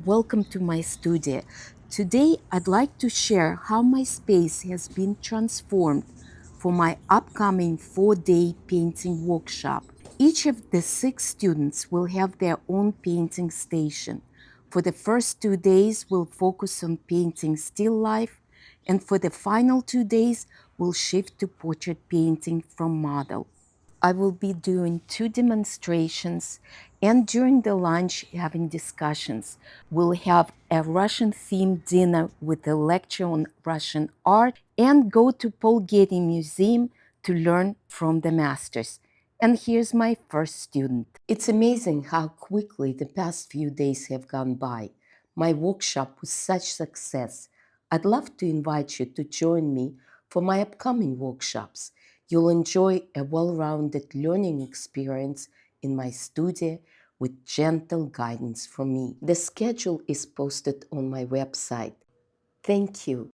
Welcome to my studio. Today I'd like to share how my space has been transformed for my upcoming 4-day painting workshop. Each of the 6 students will have their own painting station. For the first 2 days, we'll focus on painting still life, and for the final 2 days, we'll shift to portrait painting from model. I will be doing 2 demonstrations and during the lunch having discussions. We'll have a Russian themed dinner with a lecture on Russian art and go to Paul Getty Museum to learn from the masters. And here's my first student. It's amazing how quickly the past few days have gone by. My workshop was such success. I'd love to invite you to join me for my upcoming workshops. You'll enjoy a well-rounded learning experience in my studio with gentle guidance from me. The schedule is posted on my website. Thank you.